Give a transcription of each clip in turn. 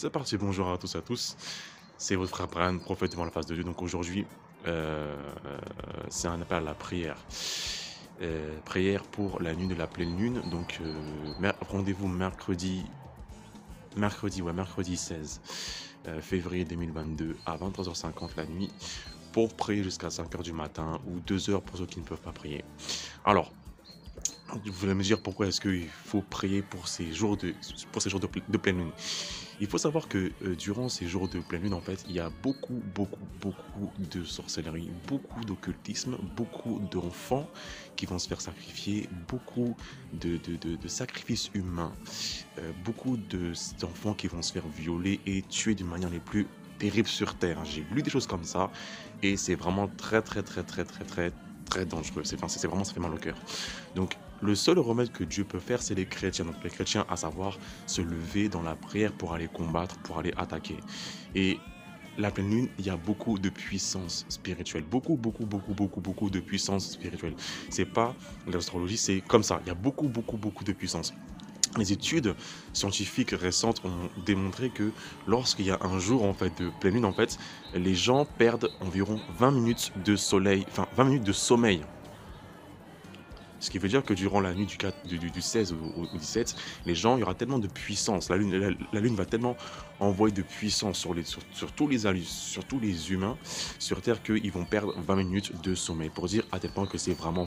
C'est parti, bonjour à tous et à tous. C'est votre frère Brian, prophète devant la face de Dieu. Donc aujourd'hui, euh, c'est un appel à la prière. Prière pour la nuit de la pleine lune. Donc rendez-vous mercredi 16 février 2022 à 23h50 la nuit pour prier jusqu'à 5h du matin ou 2h pour ceux qui ne peuvent pas prier. Alors, vous voulez me dire pourquoi est-ce qu'il faut prier pour ces jours de pleine lune. Il faut savoir que durant ces jours de pleine lune, en fait, il y a beaucoup de sorcellerie, beaucoup d'occultisme, beaucoup d'enfants qui vont se faire sacrifier, beaucoup de sacrifices humains, d'enfants qui vont se faire violer et tuer d'une manière les plus terribles sur Terre. J'ai lu des choses comme ça et c'est vraiment très dangereux. C'est vraiment, ça fait mal au cœur. Donc, le seul remède que Dieu peut faire, c'est les chrétiens. Donc, les chrétiens, à savoir se lever dans la prière pour aller combattre, pour aller attaquer. Et la pleine lune, il y a beaucoup de puissance spirituelle. Beaucoup de puissance spirituelle. C'est pas l'astrologie, c'est comme ça. Il y a beaucoup de puissance. Les études scientifiques récentes ont démontré que lorsqu'il y a un jour en fait de pleine lune, en fait, les gens perdent environ 20 minutes de soleil, enfin 20 minutes de sommeil. Ce qui veut dire que durant la nuit du 16 au 17, les gens, il y aura tellement de puissance. La lune va tellement envoyer de puissance sur sur tous les humains sur Terre qu'ils vont perdre 20 minutes de sommeil. Pour dire à tel point que c'est vraiment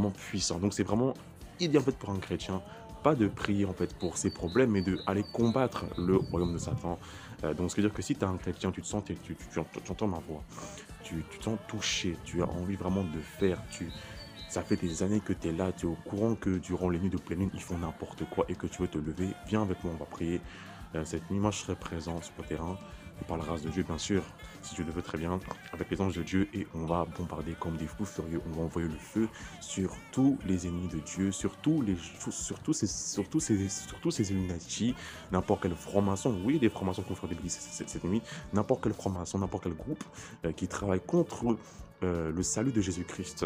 puissant. Donc c'est vraiment idéal en fait pour un chrétien. Pas de prier en fait pour ses problèmes, mais d'aller combattre le royaume de Satan. Donc ce qui veut dire que si tu es un chrétien, tu te sens, tu entends ma voix, tu te sens touché, tu as envie vraiment de faire, ça fait des années que tu es là, tu es au courant que durant les nuits de pleine lune, ils font n'importe quoi et que tu veux te lever. Viens avec moi, on va prier cette nuit. Moi, je serai présent sur le terrain, par la grâce de Dieu, bien sûr, si Dieu le veut très bien, avec les anges de Dieu, et on va bombarder comme des fous furieux. On va envoyer le feu sur tous les ennemis de Dieu, sur tous ces Illuminati, n'importe quel franc-maçon. Oui, des francs-maçons qu'on fera d'église cette nuit, n'importe quel franc-maçon, n'importe quel groupe qui travaille contre le salut de Jésus-Christ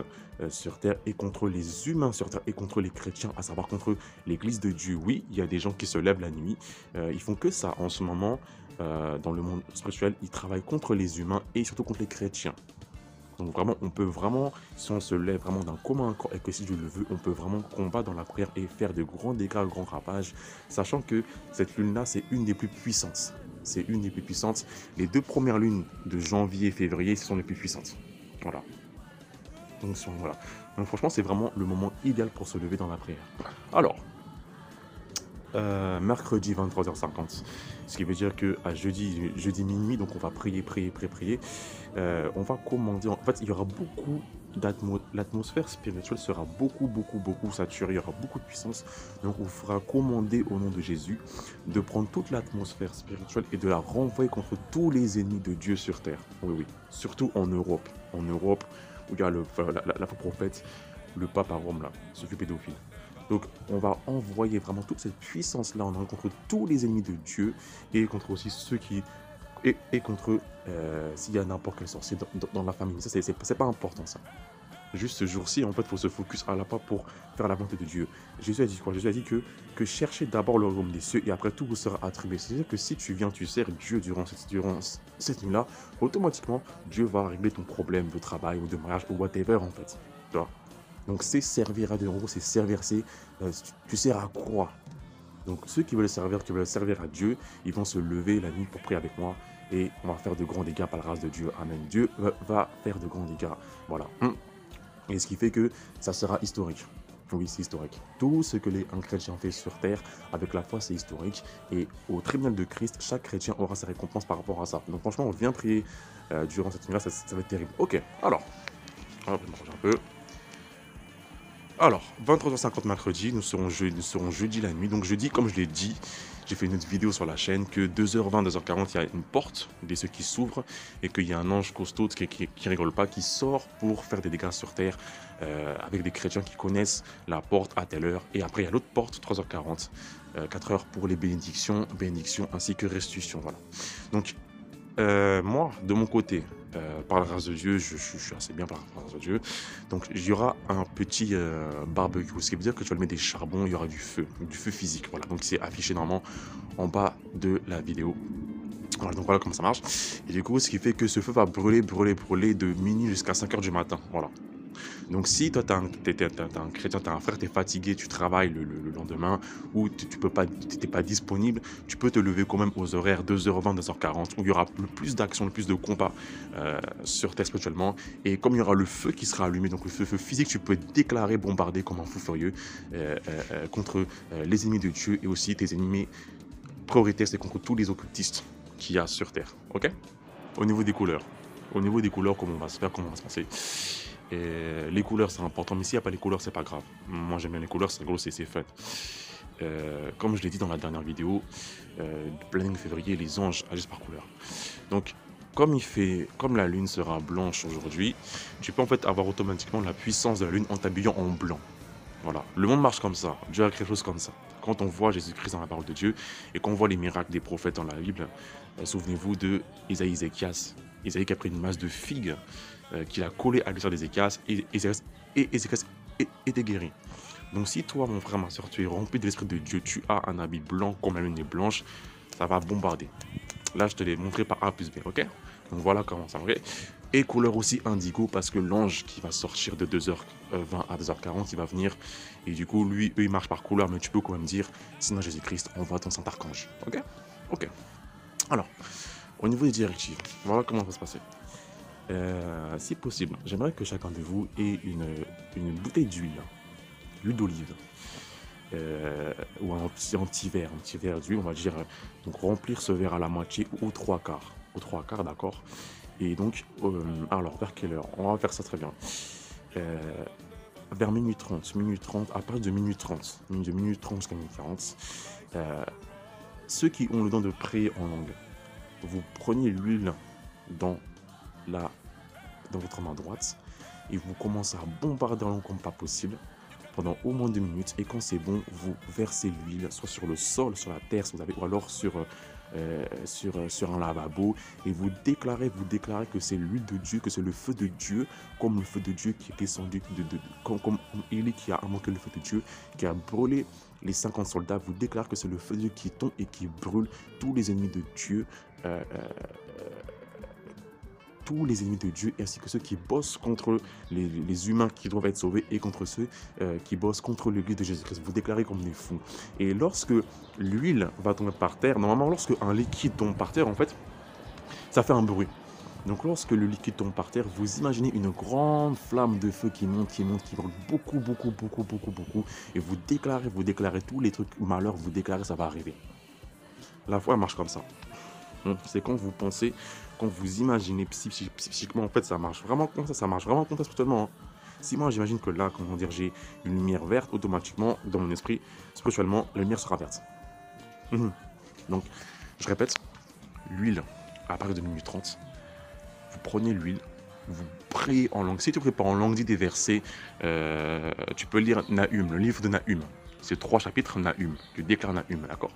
sur terre et contre les humains sur terre et contre les chrétiens, à savoir contre l'église de Dieu. Oui, il y a des gens qui se lèvent la nuit, ils font que ça en ce moment dans le monde spirituel, ils travaillent contre les humains et surtout contre les chrétiens. Donc vraiment, on peut vraiment, si on se lève vraiment d'un commun accord et que si Dieu le veut, on peut vraiment combattre dans la prière et faire de grands dégâts, grands ravages, sachant que cette lune-là, c'est une des plus puissantes. C'est une des plus puissantes. Les deux premières lunes de janvier et février, ce sont les plus puissantes. Voilà. Voilà. Donc franchement, c'est vraiment le moment idéal pour se lever dans la prière. Alors, mercredi 23h50, ce qui veut dire que à jeudi minuit, donc on va prier. On va commander. En fait, il y aura beaucoup l'atmosphère spirituelle sera beaucoup saturée. Il y aura beaucoup de puissance. Donc, on fera commander au nom de Jésus de prendre toute l'atmosphère spirituelle et de la renvoyer contre tous les ennemis de Dieu sur terre. Oui, surtout en Europe. En Europe, où il y a la faux prophète, le pape à Rome là, ce pédophile. Donc, on va envoyer vraiment toute cette puissance-là en contre tous les ennemis de Dieu et contre aussi ceux qui. Et contre s'il y a n'importe quel sorcier dans la famille. Ça, c'est pas important, ça. Juste ce jour-ci, en fait, il faut se focus à la part pour faire la volonté de Dieu. Jésus a dit quoi? Jésus a dit que cherchez d'abord le royaume des cieux et après tout vous sera attribué. C'est-à-dire que si tu viens, tu sers Dieu durant cette nuit-là, automatiquement, Dieu va régler ton problème de travail ou de mariage ou whatever, en fait. Tu vois? Donc, c'est servir à Dieu. En gros, c'est servir, tu sers à quoi? Donc, ceux qui veulent servir à Dieu, ils vont se lever la nuit pour prier avec moi et on va faire de grands dégâts par la grâce de Dieu. Amen. Dieu va faire de grands dégâts. Voilà. Et ce qui fait que ça sera historique. Oui, c'est historique. Tout ce que un chrétien fait sur terre, avec la foi, c'est historique. Et au tribunal de Christ, chaque chrétien aura sa récompense par rapport à ça. Donc franchement, on vient prier durant cette nuit-là, ça va être terrible. Ok, alors, on va manger un peu. Alors, 23h50 mercredi, nous serons jeudi la nuit. Donc jeudi, comme je l'ai dit, j'ai fait une autre vidéo sur la chaîne que 2h20, 2h40, il y a une porte, des ceux qui s'ouvrent, et qu'il y a un ange costaud qui rigole pas, qui sort pour faire des dégâts sur terre, avec des chrétiens qui connaissent la porte à telle heure. Et après, il y a l'autre porte, 3h40, 4h pour les bénédictions ainsi que restitution. Voilà. Donc, Moi, de mon côté, par la grâce de Dieu, je suis assez bien par la grâce de Dieu. Donc, il y aura un petit barbecue, ce qui veut dire que tu vas mettre des charbons, il y aura du feu physique. Voilà, donc c'est affiché normalement en bas de la vidéo. Voilà, donc voilà comment ça marche. Et du coup, ce qui fait que ce feu va brûler, brûler, brûler de minuit jusqu'à 5 heures du matin. Voilà. Donc si toi, t'es un chrétien, t'as un frère, t'es fatigué, tu travailles le lendemain, ou tu peux pas, t'es pas disponible, tu peux te lever quand même aux horaires 2h20, 2h40, où il y aura le plus d'action, le plus de combat sur terre spirituellement. Et comme il y aura le feu qui sera allumé, donc le feu physique, tu peux déclarer, bombarder comme un fou furieux contre les ennemis de Dieu et aussi tes ennemis prioritaires, c'est contre tous les occultistes qu'il y a sur terre. Ok? Au niveau des couleurs. Au niveau des couleurs, comment on va se faire, comment on va se passer. Et les couleurs, c'est important, mais s'il n'y a pas les couleurs, c'est pas grave. Moi, j'aime bien les couleurs, c'est gros, c'est fun. Comme je l'ai dit dans la dernière vidéo, le planning février, les anges agissent par couleur. Donc, comme la lune sera blanche aujourd'hui, tu peux en fait avoir automatiquement la puissance de la lune en t'habillant en blanc. Voilà, le monde marche comme ça, Dieu a créé quelque chose comme ça. Quand on voit Jésus-Christ dans la parole de Dieu et qu'on voit les miracles des prophètes dans la Bible, souvenez-vous de Ésaïe-Ézéchias. Ésaïe qui a pris une masse de figues qu'il a collé à l'histoire d'Ézéchias et Ézéchias était guéri. Donc si toi, mon frère, ma soeur, tu es rempli de l'Esprit de Dieu, tu as un habit blanc comme la lune est blanche, ça va bombarder. Là, je te l'ai montré par A plus B, ok? Donc voilà comment ça va. Et couleur aussi indigo parce que l'ange qui va sortir de 2h20 à 2h40, il va venir. Et du coup, lui, eux, il marche par couleur, mais tu peux quand même dire, sinon Jésus-Christ, envoie ton Saint-Archange. Ok? Ok. Alors, au niveau des directives, voilà comment ça va se passer. Si possible, j'aimerais que chacun de vous ait une bouteille d'huile, l'huile d'olive, ou un petit verre d'huile, on va dire, donc remplir ce verre à la moitié ou aux trois quarts, d'accord. Et donc, alors vers quelle heure? On va faire ça très bien. Vers minuit 30, à partir de minuit 30, de minuit 30 jusqu'à minuit 40, ceux qui ont le don de prier en langue, vous prenez l'huile dans votre main droite et vous commencez à bombarder en langue comme pas possible pendant au moins 2 minutes. Et quand c'est bon, vous versez l'huile soit sur le sol, sur la terre si vous avez, ou alors sur un lavabo, et vous déclarez que c'est l'huile de Dieu, que c'est le feu de Dieu, comme le feu de Dieu qui est descendu, comme Élie qui a invoqué le feu de Dieu, qui a brûlé les 50 soldats. Vous déclarez que c'est le feu de Dieu qui tombe et qui brûle tous les ennemis de Dieu, tous les ennemis de Dieu, ainsi que ceux qui bossent contre les humains qui doivent être sauvés et contre ceux qui bossent contre l'église de Jésus-Christ. Vous déclarez comme des fous. Et lorsque l'huile va tomber par terre, normalement, lorsque un liquide tombe par terre, en fait, ça fait un bruit. Donc lorsque le liquide tombe par terre, vous imaginez une grande flamme de feu qui monte, qui brûle beaucoup, beaucoup, beaucoup, beaucoup, beaucoup. Et vous déclarez tous les trucs malheurs, vous déclarez ça va arriver. La foi, elle marche comme ça. C'est quand vous pensez, quand vous imaginez psychiquement, en fait, ça marche vraiment comme ça marche vraiment comme ça spirituellement. Hein. Si moi, j'imagine que là, comment dire, j'ai une lumière verte, automatiquement, dans mon esprit, spirituellement, la lumière sera verte. Donc, je répète, l'huile, à partir de minuit 30, vous prenez l'huile, vous priez en langue. Si tu ne pries pas en langue, dis des versets, tu peux lire Nahum, le livre de Nahum. C'est 3 chapitres, Nahum. Tu déclares Nahum, d'accord?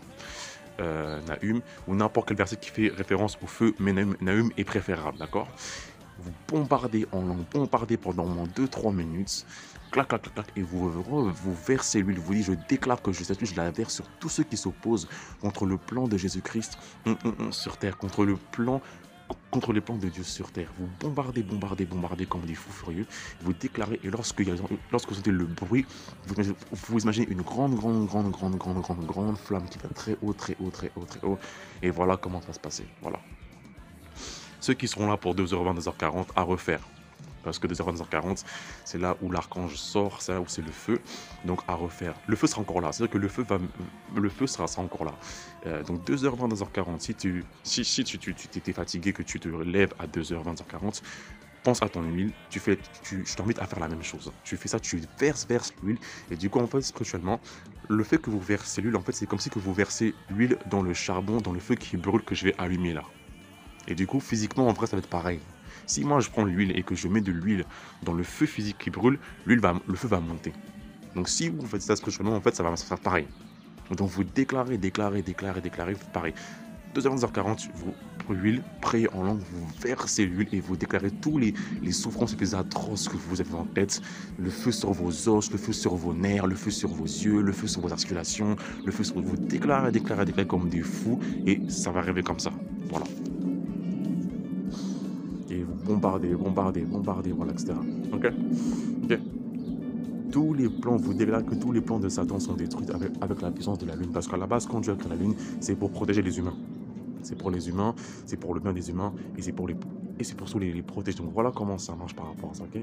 Nahum, ou n'importe quel verset qui fait référence au feu, mais Nahum est préférable, d'accord? Vous bombardez en langue, bombardez pendant au moins 2-3 minutes, clac, clac, clac, clac, et vous versez l'huile, vous dites, je déclare que cette huile, je la verse sur tous ceux qui s'opposent contre le plan de Jésus-Christ sur terre, contre les plans de Dieu sur terre. Vous bombardez comme des fous furieux. Vous déclarez, et lorsque vous sentez le bruit, vous imaginez une grande flamme qui va très haut, très haut, très haut, très haut. Et voilà comment ça va se passer. Voilà. Ceux qui seront là pour 2h20, 2h40 à refaire. Parce que 2h20, 2h40, c'est là où l'archange sort, c'est là où c'est le feu. Donc à refaire. Le feu sera encore là. C'est-à-dire que le feu sera encore là. Donc 2h20, 2h40. Si tu t'étais fatigué, que tu te lèves à 2h20, 2h40, pense à ton huile. Je t'invite à faire la même chose. Tu fais ça, tu verses l'huile. Et du coup, en fait, spirituellement, le fait que vous versez l'huile, en fait, c'est comme si que vous versez l'huile dans le charbon, dans le feu qui brûle que je vais allumer là. Et du coup, physiquement, en vrai, ça va être pareil. Si moi, je prends l'huile et que je mets de l'huile dans le feu physique qui brûle, le feu va monter. Donc, si vous faites ça spirituellement, en fait, ça va faire pareil. Donc, vous déclarez, pareil. 2h40, vous l'huile, priez en langue, vous versez l'huile et vous déclarez tous les souffrances les atroces que vous avez en tête. Le feu sur vos os, le feu sur vos nerfs, le feu sur vos yeux, le feu sur vos articulations, le feu sur vous déclarez, déclarez, déclarez comme des fous et ça va arriver comme ça. Voilà. Et vous bombardez, bombardez, bombardez, voilà, etc. Ok? Ok. Tous les plans, vous déclarez que tous les plans de Satan sont détruits avec la puissance de la lune. Parce qu'à la base, quand Dieu a créé la lune, c'est pour protéger les humains. C'est pour les humains, c'est pour le bien des humains et c'est pour surtout les protéger. Donc voilà comment ça marche par rapport à ça. Ok,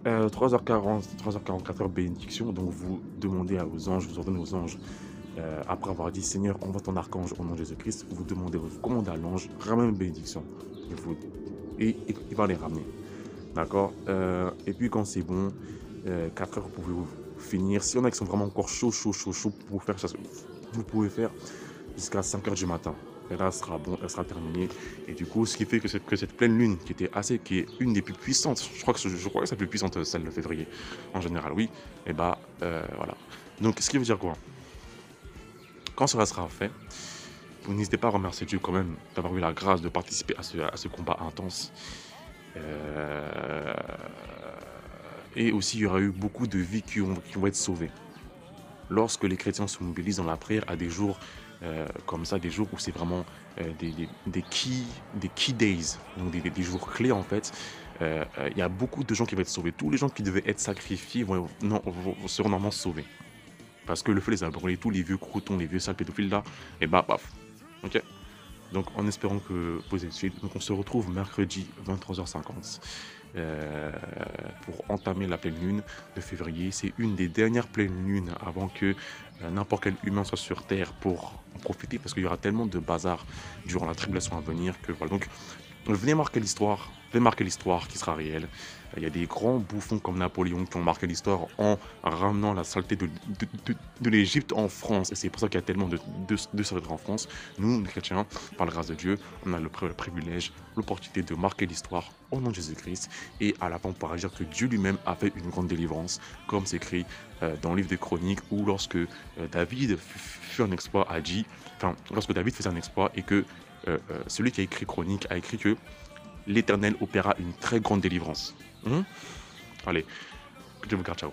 3h40, 3h44 bénédiction. Donc vous demandez aux anges, vous ordonnez aux anges, après avoir dit Seigneur, envoie ton archange au nom de Jésus-Christ, vous demandez, vous commandez à l'ange, ramène une bénédiction. Et il va les ramener. D'accord, et puis quand c'est bon, 4 heures, vous pouvez finir. Si on a qui sont vraiment encore chaud, pour faire ça, vous pouvez faire jusqu'à 5 heures du matin. Et là, ce sera bon, elle sera terminée. Et du coup, ce qui fait que cette pleine lune, qui est une des plus puissantes, je crois que c'est la plus puissante, celle de février, en général, oui. Et bah, voilà. Donc, ce qui veut dire quoi? Quand cela sera fait, vous n'hésitez pas à remercier Dieu quand même d'avoir eu la grâce de participer à ce combat intense. Et aussi, il y aura eu beaucoup de vies qui vont être sauvées. Lorsque les chrétiens se mobilisent dans la prière à des jours comme ça, des jours où c'est vraiment des key days, donc des jours clés en fait, il y a beaucoup de gens qui vont être sauvés. Tous les gens qui devaient être sacrifiés seront normalement sauvés. Parce que le feu les a brûlés, tous les vieux croutons, les vieux sales pédophiles là, et bah paf. Ok. Donc en espérant que vous êtes suivis. Donc on se retrouve mercredi 23h50 pour entamer la pleine lune de février. C'est une des dernières pleines lunes avant que n'importe quel humain soit sur Terre pour en profiter, parce qu'il y aura tellement de bazar durant la tribulation à venir que voilà. Donc venez marquer l'histoire qui sera réelle. Il y a des grands bouffons comme Napoléon qui ont marqué l'histoire en ramenant la saleté de l'Égypte en France. Et c'est pour ça qu'il y a tellement de saleté en France. Nous, les chrétiens, par la grâce de Dieu, on a le privilège, l'opportunité de marquer l'histoire au nom de Jésus-Christ. Et à la fin, on pourra dire que Dieu lui-même a fait une grande délivrance, comme c'est écrit dans le livre des Chroniques, où lorsque David fut un exploit, lorsque David faisait un exploit et que celui qui a écrit Chronique a écrit que l'Éternel opéra une très grande délivrance. Allez, que Dieu vous garde, ciao.